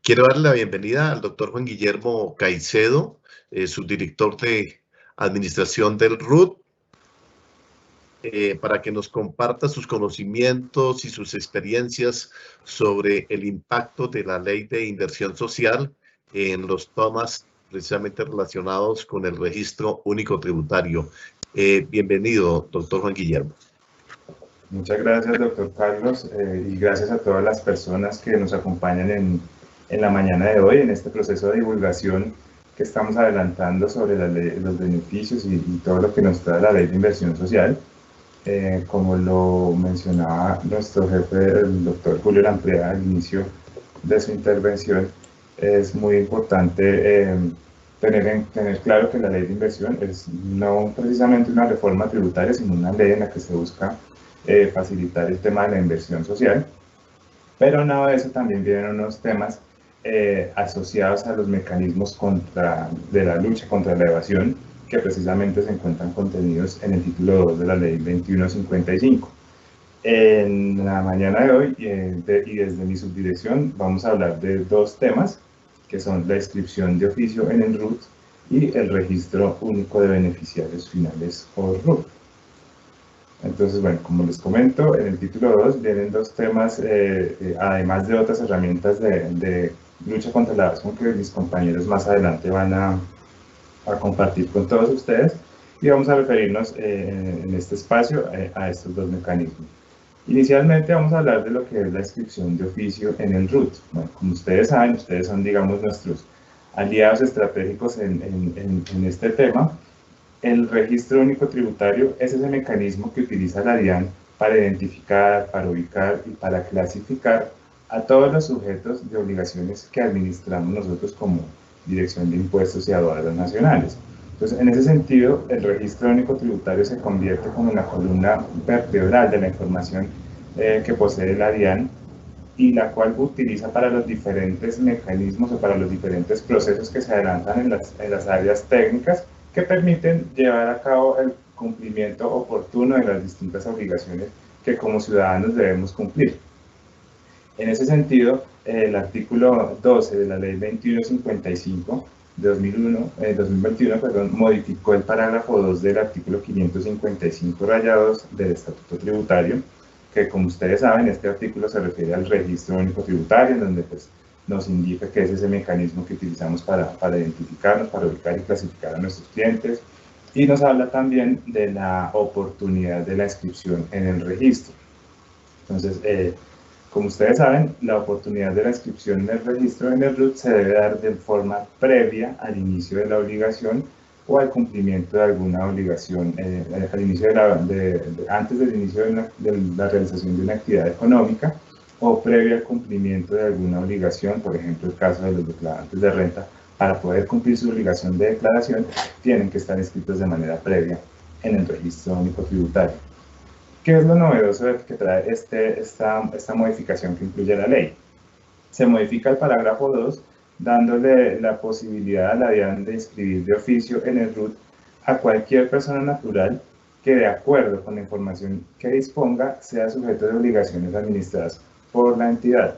Quiero darle la bienvenida al doctor Juan Guillermo Caicedo, subdirector de Administración del RUT, para que nos comparta sus conocimientos y sus experiencias sobre el impacto de la Ley de Inversión Social en los temas precisamente relacionados con el Registro Único Tributario. Bienvenido, doctor Juan Guillermo. Muchas gracias, doctor Carlos, y gracias a todas las personas que nos acompañan en la mañana de hoy, en este proceso de divulgación que estamos adelantando sobre los beneficios y todo lo que nos trae la Ley de Inversión Social. Como lo mencionaba nuestro jefe, el doctor Julio Lampreda, al inicio de su intervención, es muy importante tener claro que la Ley de Inversión es no precisamente una reforma tributaria, sino una ley en la que se busca facilitar el tema de la inversión social, pero nada de eso también vienen unos temas asociados a los mecanismos de la lucha contra la evasión, que precisamente se encuentran contenidos en el título 2 de la Ley 2155. En la mañana de hoy y desde mi subdirección vamos a hablar de dos temas, que son la inscripción de oficio en el RUT y el registro único de beneficiarios finales o RUT. Entonces, bueno, como les comento, en el título 2 vienen dos temas, además de otras herramientas de lucha contra la evasión que mis compañeros más adelante van a compartir con todos ustedes, y vamos a referirnos en este espacio a estos dos mecanismos. Inicialmente vamos a hablar de lo que es la inscripción de oficio en el RUT. Bueno, como ustedes saben, ustedes son, digamos, nuestros aliados estratégicos en este tema. El registro único tributario es ese mecanismo que utiliza la DIAN para identificar, para ubicar y para clasificar a todos los sujetos de obligaciones que administramos nosotros como Dirección de Impuestos y Aduanas Nacionales. Entonces, en ese sentido, el registro único tributario se convierte como en la columna vertebral de la información que posee la DIAN, y la cual utiliza para los diferentes mecanismos o para los diferentes procesos que se adelantan en las áreas técnicas que permiten llevar a cabo el cumplimiento oportuno de las distintas obligaciones que como ciudadanos debemos cumplir. En ese sentido, el artículo 12 de la Ley 2155 de 2021 modificó el parágrafo 2 del artículo 555-2 del Estatuto Tributario, que como ustedes saben, este artículo se refiere al registro único tributario, en donde pues, nos indica que es ese mecanismo que utilizamos para identificarnos, para ubicar y clasificar a nuestros clientes, y nos habla también de la oportunidad de la inscripción en el registro. Entonces, como ustedes saben, la oportunidad de la inscripción en el registro en el RUT se debe dar de forma previa al inicio de la obligación o al cumplimiento de alguna obligación, antes del inicio de la realización de una actividad económica, o previo al cumplimiento de alguna obligación. Por ejemplo, el caso de los declarantes de renta, para poder cumplir su obligación de declaración, tienen que estar inscritos de manera previa en el registro único tributario. ¿Qué es lo novedoso que trae esta modificación que incluye la ley? Se modifica el parágrafo 2, dándole la posibilidad a la DIAN de inscribir de oficio en el RUT a cualquier persona natural que, de acuerdo con la información que disponga, sea sujeto de obligaciones administradas por la entidad.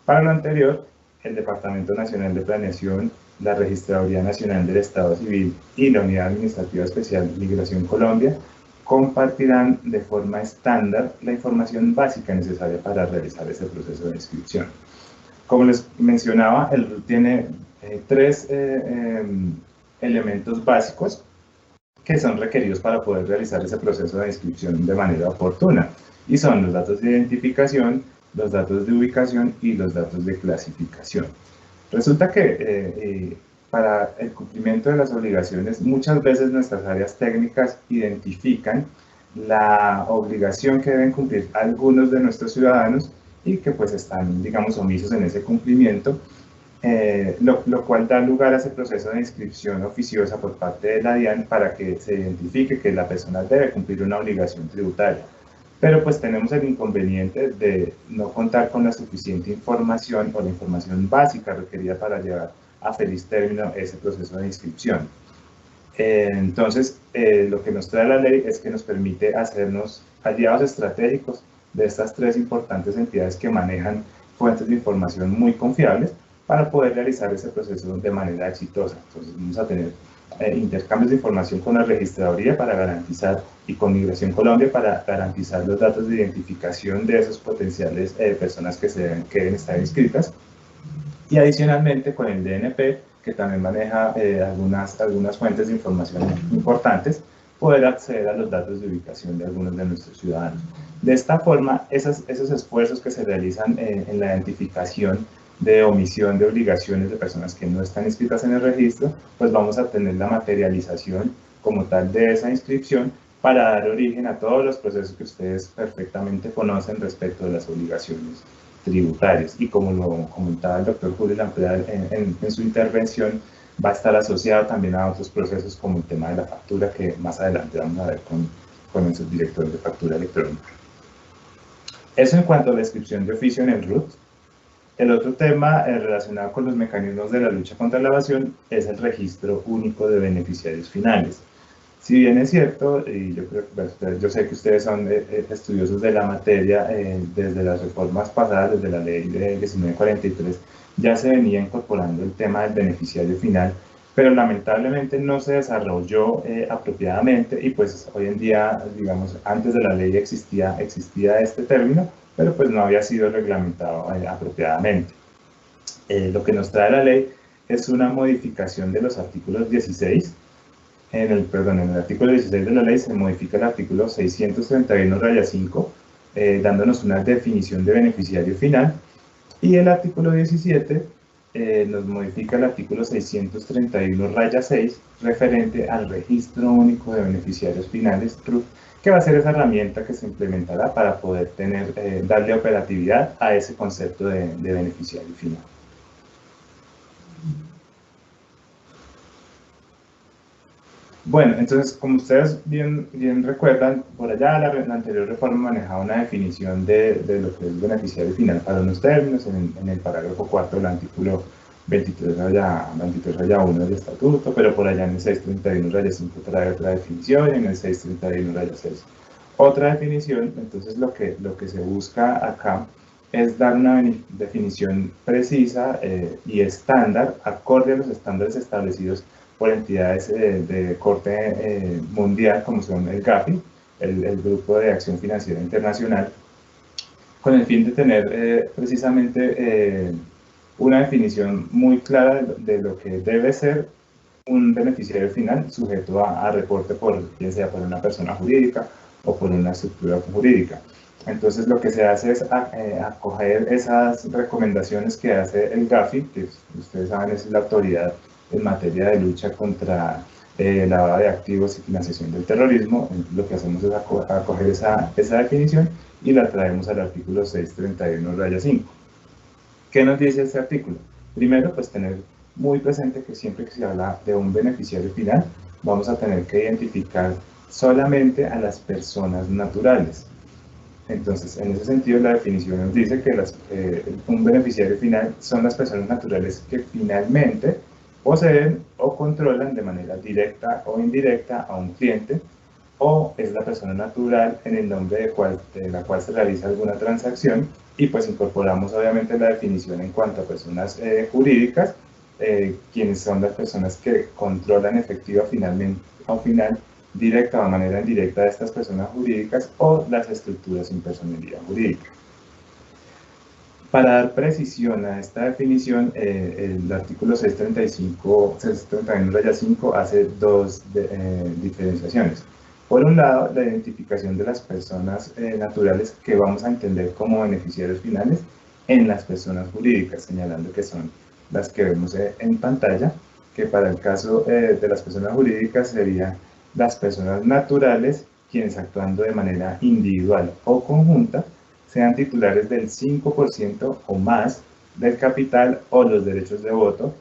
Para lo anterior, el Departamento Nacional de Planeación, la Registraduría Nacional del Estado Civil y la Unidad Administrativa Especial Migración Colombia compartirán de forma estándar la información básica necesaria para realizar ese proceso de inscripción. Como les mencionaba, el RUT tiene tres elementos básicos que son requeridos para poder realizar ese proceso de inscripción de manera oportuna, y son los datos de identificación, los datos de ubicación y los datos de clasificación. Resulta que para el cumplimiento de las obligaciones, muchas veces nuestras áreas técnicas identifican la obligación que deben cumplir algunos de nuestros ciudadanos y que pues están, digamos, omisos en ese cumplimiento, lo cual da lugar a ese proceso de inscripción oficiosa por parte de la DIAN para que se identifique que la persona debe cumplir una obligación tributaria. Pero pues tenemos el inconveniente de no contar con la suficiente información o la información básica requerida para llevar a feliz término ese proceso de inscripción. Entonces, lo que nos trae la ley es que nos permite hacernos aliados estratégicos de estas tres importantes entidades que manejan fuentes de información muy confiables, para poder realizar ese proceso de manera exitosa. Entonces vamos a tener intercambios de información con la registraduría para garantizar, y con Migración Colombia para garantizar los datos de identificación de esos potenciales personas que deben estar inscritas, y adicionalmente con el DNP, que también maneja algunas fuentes de información importantes, poder acceder a los datos de ubicación de algunos de nuestros ciudadanos. De esta forma, esos esfuerzos que se realizan en la identificación de omisión de obligaciones de personas que no están inscritas en el registro, pues vamos a tener la materialización como tal de esa inscripción para dar origen a todos los procesos que ustedes perfectamente conocen respecto de las obligaciones tributarias. Y como lo comentaba el doctor Julio Lamprea en su intervención, va a estar asociado también a otros procesos como el tema de la factura, que más adelante vamos a ver con el subdirector de factura electrónica. Eso en cuanto a la inscripción de oficio en el RUT. El otro tema relacionado con los mecanismos de la lucha contra la evasión es el registro único de beneficiarios finales. Si bien es cierto, y yo sé que ustedes son estudiosos de la materia, desde las reformas pasadas, desde la ley de 1943, ya se venía incorporando el tema del beneficiario final, pero lamentablemente no se desarrolló apropiadamente, y pues hoy en día, digamos, antes de la ley existía este término, pero pues no había sido reglamentado apropiadamente. Lo que nos trae la ley es una modificación de los artículos 16. En el artículo 16 de la ley se modifica el artículo 631-5, dándonos una definición de beneficiario final, y el artículo 17 nos modifica el artículo 631-6, referente al registro único de beneficiarios finales, RUT, que va a ser esa herramienta que se implementará para poder darle operatividad a ese concepto de beneficiario final. Bueno, entonces, como ustedes bien recuerdan, por allá la anterior reforma manejaba una definición de lo que es beneficiario final para unos términos en el parágrafo 4 del artículo 23-1 del estatuto, pero por allá en el 631-5 trae otra definición, y en el 631-6 otra definición. Entonces lo que se busca acá es dar una definición precisa y estándar, acorde a los estándares establecidos por entidades de corte mundial, como son el GAFI, el Grupo de Acción Financiera Internacional, con el fin de tener precisamente una definición muy clara de lo que debe ser un beneficiario final sujeto a reporte, bien sea por una persona jurídica o por una estructura jurídica. Entonces lo que se hace es acoger esas recomendaciones que hace el GAFI, que ustedes saben es la autoridad en materia de lucha contra lavado de activos y financiación del terrorismo. Lo que hacemos es acoger esa definición y la traemos al artículo 631-5. ¿Qué nos dice este artículo? Primero, pues tener muy presente que siempre que se habla de un beneficiario final, vamos a tener que identificar solamente a las personas naturales. Entonces, en ese sentido, la definición nos dice que un beneficiario final son las personas naturales que finalmente poseen o controlan de manera directa o indirecta a un cliente, o es la persona natural en el nombre de la cual se realiza alguna transacción, y pues incorporamos obviamente la definición en cuanto a personas jurídicas, quienes son las personas que controlan efectiva directa o de manera indirecta de estas personas jurídicas, o las estructuras sin personalidad jurídica. Para dar precisión a esta definición, el artículo 631-5 hace dos diferenciaciones. Por un lado, la identificación de las personas naturales que vamos a entender como beneficiarios finales en las personas jurídicas, señalando que son las que vemos en pantalla, que para el caso de las personas jurídicas serían las personas naturales, quienes actuando de manera individual o conjunta sean titulares del 5% o más del capital o los derechos de voto,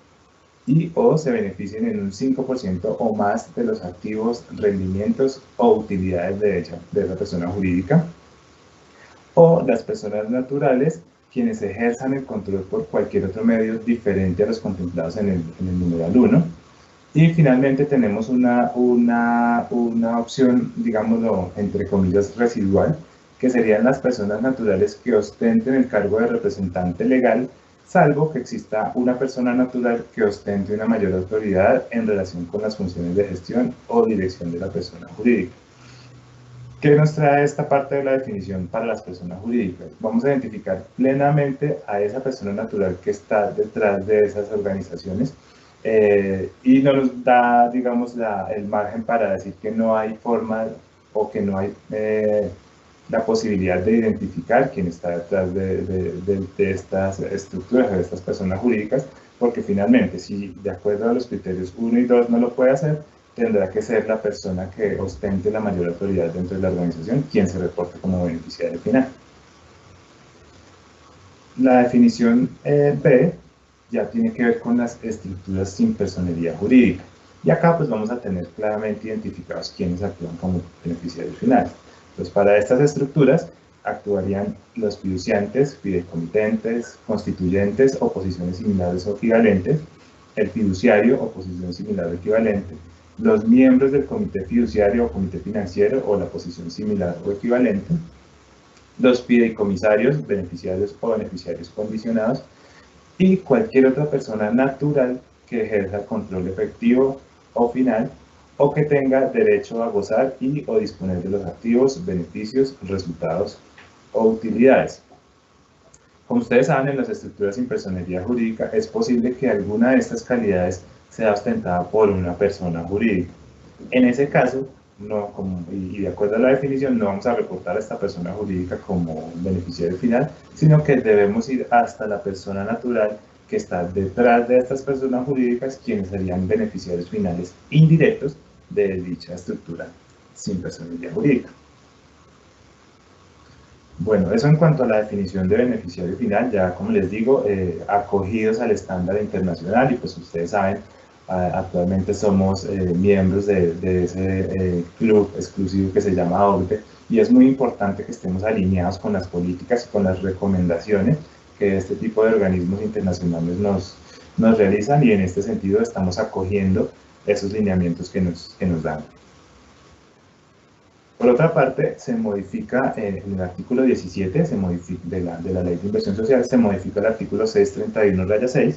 o se beneficien en un 5% o más de los activos, rendimientos o utilidades de esa persona jurídica, o las personas naturales quienes ejerzan el control por cualquier otro medio diferente a los contemplados en el numeral 1. Y finalmente tenemos una opción, digámoslo, entre comillas, residual, que serían las personas naturales que ostenten el cargo de representante legal salvo que exista una persona natural que ostente una mayor autoridad en relación con las funciones de gestión o dirección de la persona jurídica. ¿Qué nos trae esta parte de la definición para las personas jurídicas? Vamos a identificar plenamente a esa persona natural que está detrás de esas organizaciones y no nos da, digamos, el margen para decir que no hay forma o que no hay la posibilidad de identificar quién está detrás de estas estructuras, de estas personas jurídicas, porque finalmente, si de acuerdo a los criterios 1 y 2 no lo puede hacer, tendrá que ser la persona que ostente la mayor autoridad dentro de la organización quien se reporte como beneficiario final. La definición B ya tiene que ver con las estructuras sin personería jurídica. Y acá pues vamos a tener claramente identificados quiénes actúan como beneficiarios finales. Entonces, para estas estructuras actuarían los fiduciantes, fideicomitentes, constituyentes o posiciones similares o equivalentes, el fiduciario o posición similar o equivalente, los miembros del comité fiduciario o comité financiero o la posición similar o equivalente, los fideicomisarios, beneficiarios o beneficiarios condicionados, y cualquier otra persona natural que ejerza control efectivo o final o que tenga derecho a gozar y o disponer de los activos, beneficios, resultados o utilidades. Como ustedes saben, en las estructuras sin personería jurídica es posible que alguna de estas calidades sea ostentada por una persona jurídica. En ese caso, y de acuerdo a la definición, no vamos a reportar a esta persona jurídica como beneficiario final, sino que debemos ir hasta la persona natural que está detrás de estas personas jurídicas, quienes serían beneficiarios finales indirectos de dicha estructura sin personería jurídica. Bueno, eso en cuanto a la definición de beneficiario final, ya como les digo, acogidos al estándar internacional, y pues ustedes saben, actualmente somos miembros de ese club exclusivo que se llama OCDE, y es muy importante que estemos alineados con las políticas y con las recomendaciones que este tipo de organismos internacionales nos realizan, y en este sentido estamos acogiendo esos lineamientos que nos dan. Por otra parte, se modifica en el artículo 17 de la Ley de Inversión Social, se modifica el artículo 631-6,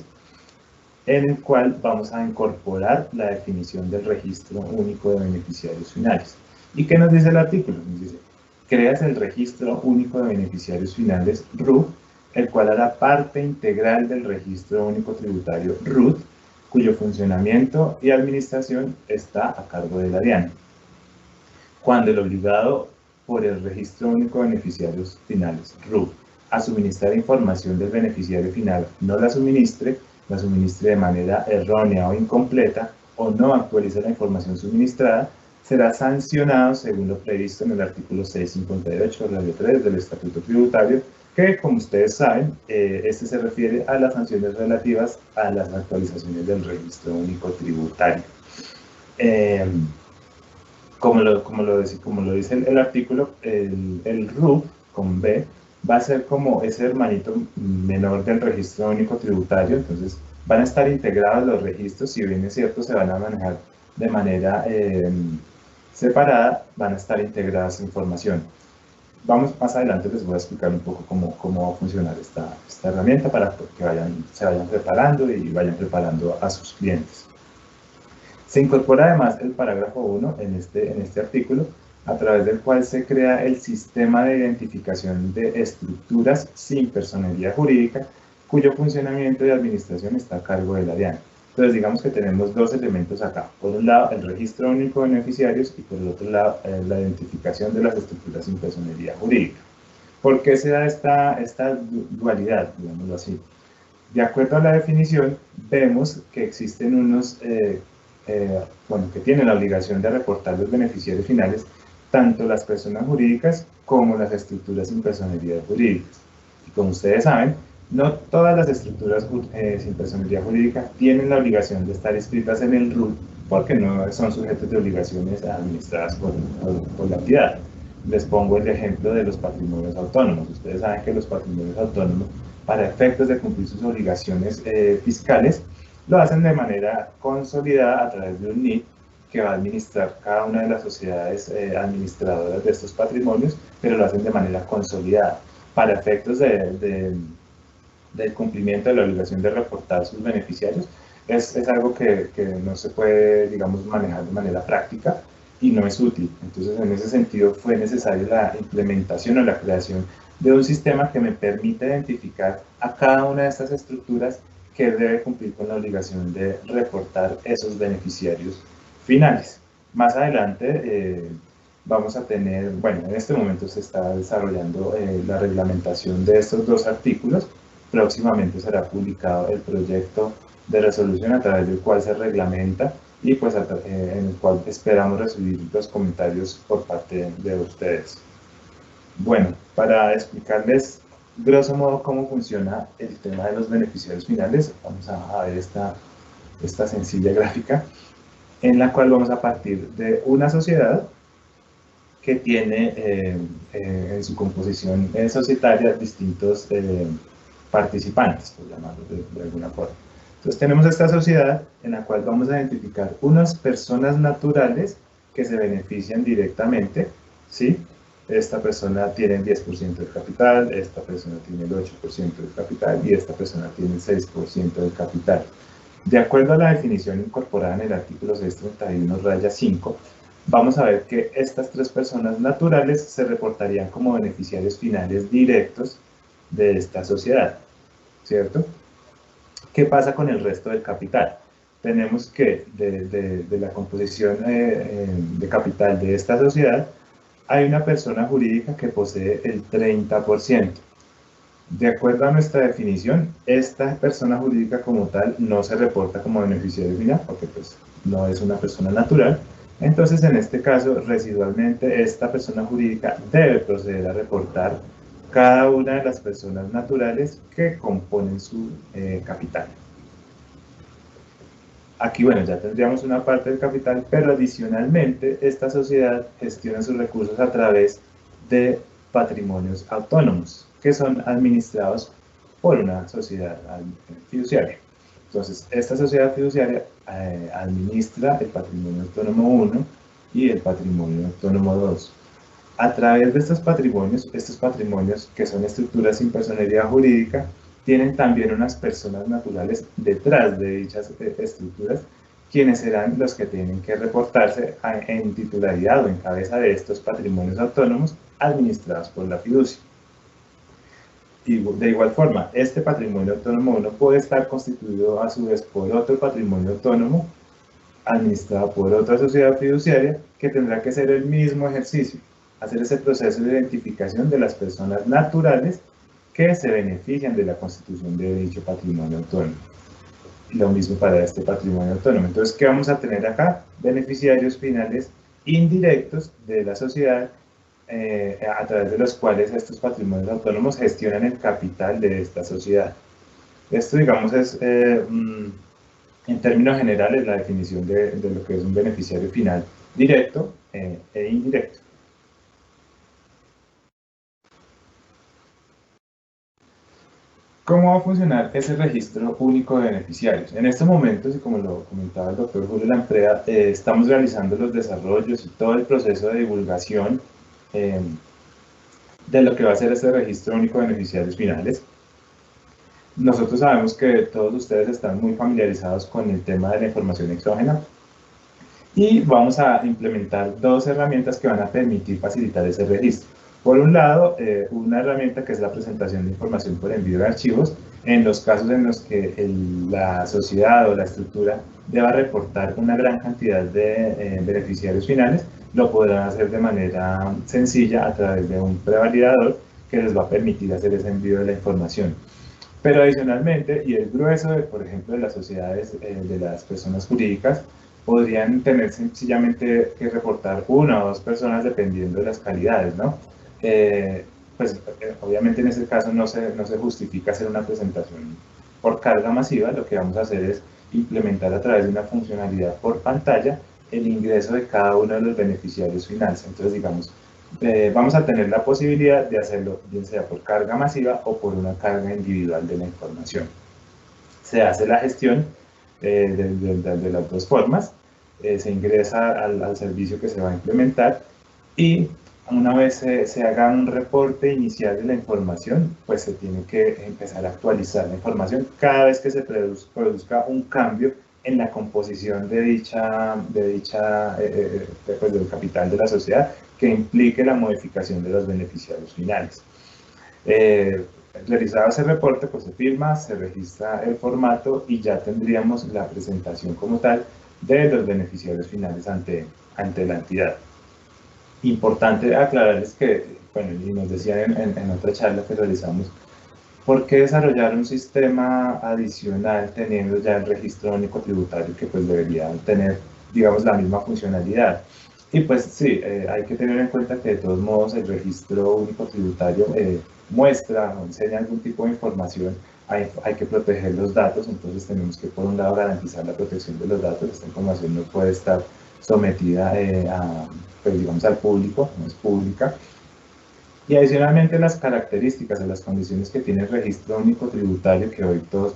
en el cual vamos a incorporar la definición del registro único de beneficiarios finales. ¿Y qué nos dice el artículo? Nos dice, creas el registro único de beneficiarios finales, RUT, el cual hará parte integral del registro único tributario, RUT, cuyo funcionamiento y administración está a cargo de la DIAN. Cuando el obligado por el registro único de beneficiarios finales, RUT, a suministrar información del beneficiario final no la suministre de manera errónea o incompleta, o no actualice la información suministrada, será sancionado según lo previsto en el artículo 658, radio 3 del Estatuto Tributario, que, como ustedes saben, este se refiere a las sanciones relativas a las actualizaciones del registro único tributario. Como lo dice el artículo, el RUT con B va a ser como ese hermanito menor del registro único tributario. Entonces van a estar integrados los registros, si bien es cierto se van a manejar de manera separada, van a estar integradas información. Más adelante les voy a explicar un poco cómo va a funcionar esta herramienta para que se vayan preparando y vayan preparando a sus clientes. Se incorpora además el parágrafo 1 en este artículo, a través del cual se crea el sistema de identificación de estructuras sin personería jurídica, cuyo funcionamiento y administración está a cargo de la DIAN. Entonces, digamos que tenemos dos elementos acá. Por un lado, el registro único de beneficiarios, y por el otro lado, la identificación de las estructuras sin personería jurídica. ¿Por qué se da esta dualidad, digámoslo así? De acuerdo a la definición, vemos que existen unos que tienen la obligación de reportar los beneficiarios finales, tanto las personas jurídicas como las estructuras sin personería jurídica. Y como ustedes saben, no todas las estructuras sin personería jurídica tienen la obligación de estar inscritas en el RUT, porque no son sujetos de obligaciones administradas por la entidad. Les pongo el ejemplo de los patrimonios autónomos. Ustedes saben que los patrimonios autónomos, para efectos de cumplir sus obligaciones fiscales, lo hacen de manera consolidada a través de un NIT que va a administrar cada una de las sociedades administradoras de estos patrimonios, pero lo hacen de manera consolidada. Para efectos de del cumplimiento de la obligación de reportar sus beneficiarios es algo que no se puede, digamos, manejar de manera práctica y no es útil. Entonces, en ese sentido, fue necesaria la implementación o la creación de un sistema que me permita identificar a cada una de estas estructuras que debe cumplir con la obligación de reportar esos beneficiarios finales. Más adelante vamos a tener, bueno, en este momento se está desarrollando la reglamentación de estos dos artículos. Próximamente será publicado el proyecto de resolución a través del cual se reglamenta y pues en el cual esperamos recibir los comentarios por parte de ustedes. Bueno, para explicarles grosso modo cómo funciona el tema de los beneficiarios finales, vamos a ver esta sencilla gráfica en la cual vamos a partir de una sociedad que tiene en su composición societaria distintos participantes, por llamarlo de alguna forma. Entonces tenemos esta sociedad en la cual vamos a identificar unas personas naturales que se benefician directamente, ¿sí? Esta persona tiene el 10% del capital, esta persona tiene el 8% del capital y esta persona tiene el 6% del capital. De acuerdo a la definición incorporada en el artículo 631-5, vamos a ver que estas tres personas naturales se reportarían como beneficiarios finales directos de esta sociedad, ¿cierto? ¿Qué pasa con el resto del capital? Tenemos que de la composición de capital de esta sociedad, hay una persona jurídica que posee el 30%. De acuerdo a nuestra definición, esta persona jurídica como tal no se reporta como beneficiario final, porque pues no es una persona natural. Entonces, en este caso, residualmente, esta persona jurídica debe proceder a reportar cada una de las personas naturales que componen su capital. Aquí, bueno, ya tendríamos una parte del capital, pero adicionalmente esta sociedad gestiona sus recursos a través de patrimonios autónomos, que son administrados por una sociedad fiduciaria. Entonces, esta sociedad fiduciaria administra el patrimonio autónomo 1 y el patrimonio autónomo 2. A través de estos patrimonios que son estructuras sin personería jurídica, tienen también unas personas naturales detrás de dichas estructuras, quienes serán los que tienen que reportarse en titularidad o en cabeza de estos patrimonios autónomos administrados por la fiducia. Y de igual forma, este patrimonio autónomo 1 puede estar constituido a su vez por otro patrimonio autónomo administrado por otra sociedad fiduciaria que tendrá que hacer el mismo ejercicio, hacer ese proceso de identificación de las personas naturales que se benefician de la constitución de dicho patrimonio autónomo. Y lo mismo para este patrimonio autónomo. Entonces, ¿qué vamos a tener acá? Beneficiarios finales indirectos de la sociedad a través de los cuales estos patrimonios autónomos gestionan el capital de esta sociedad. Esto, digamos, es, en términos generales, la definición de lo que es un beneficiario final directo e indirecto. ¿Cómo va a funcionar ese registro único de beneficiarios? En estos momentos, y como lo comentaba el doctor Julio Lampreda, estamos realizando los desarrollos y todo el proceso de divulgación de lo que va a ser este registro único de beneficiarios finales. Nosotros sabemos que todos ustedes están muy familiarizados con el tema de la información exógena y vamos a implementar dos herramientas que van a permitir facilitar ese registro. Por un lado, una herramienta que es la presentación de información por envío de archivos, en los casos en los que la sociedad o la estructura deba reportar una gran cantidad de beneficiarios finales, lo podrán hacer de manera sencilla a través de un prevalidador que les va a permitir hacer ese envío de la información. Pero adicionalmente, y el grueso, por ejemplo, de las sociedades, de las personas jurídicas, podrían tener sencillamente que reportar una o dos personas dependiendo de las calidades, ¿no? Pues obviamente en ese caso no se justifica hacer una presentación por carga masiva. Lo que vamos a hacer es implementar a través de una funcionalidad por pantalla el ingreso de cada uno de los beneficiarios finales. Entonces, digamos, vamos a tener la posibilidad de hacerlo bien sea por carga masiva o por una carga individual de la información. Se hace la gestión de las dos formas, se ingresa al servicio que se va a implementar y una vez se haga un reporte inicial de la información, pues se tiene que empezar a actualizar la información cada vez que se produzca un cambio en la composición pues, del capital de la sociedad que implique la modificación de los beneficiarios finales. Realizado ese reporte, pues se firma, se registra el formato y ya tendríamos la presentación como tal de los beneficiarios finales ante la entidad. Importante aclararles que, bueno, y nos decían en otra charla que realizamos, ¿por qué desarrollar un sistema adicional teniendo ya el registro único tributario que pues debería tener, digamos, la misma funcionalidad? Y pues sí, hay que tener en cuenta que de todos modos el registro único tributario muestra o enseña algún tipo de información, hay que proteger los datos, entonces tenemos que por un lado garantizar la protección de los datos, esta información no puede estar sometida pues, digamos, al público, no es pública. Y adicionalmente las características de las condiciones que tiene el registro único tributario que hoy todos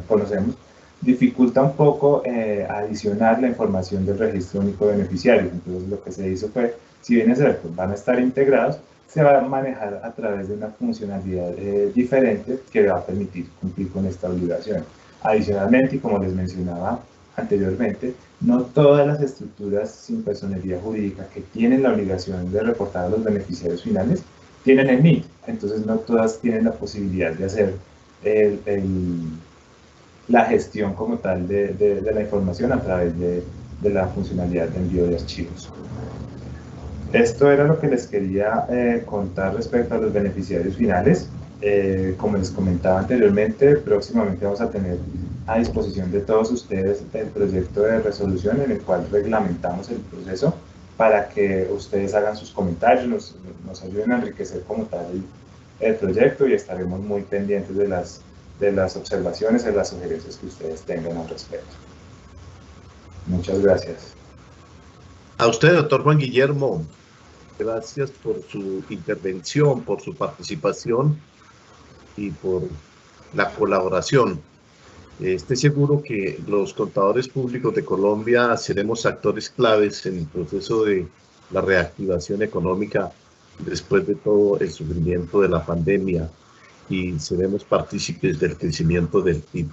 conocemos, dificulta un poco adicionar la información del registro único de beneficiarios. Entonces lo que se hizo fue, si bien es cierto, van a estar integrados, se va a manejar a través de una funcionalidad diferente que va a permitir cumplir con esta obligación. Adicionalmente, y como les mencionaba anteriormente, no todas las estructuras sin personería jurídica que tienen la obligación de reportar a los beneficiarios finales tienen el MIT, entonces no todas tienen la posibilidad de hacer la gestión como tal de la información a través de la funcionalidad de envío de archivos. Esto era lo que les quería contar respecto a los beneficiarios finales. Como les comentaba anteriormente, próximamente vamos a tener a disposición de todos ustedes el proyecto de resolución en el cual reglamentamos el proceso para que ustedes hagan sus comentarios, nos ayuden a enriquecer como tal el proyecto y estaremos muy pendientes de las observaciones y las sugerencias que ustedes tengan al respecto. Muchas gracias. A usted, doctor Juan Guillermo, gracias por su intervención, por su participación y por la colaboración. Estoy seguro que los contadores públicos de Colombia seremos actores claves en el proceso de la reactivación económica después de todo el sufrimiento de la pandemia y seremos partícipes del crecimiento del PIB.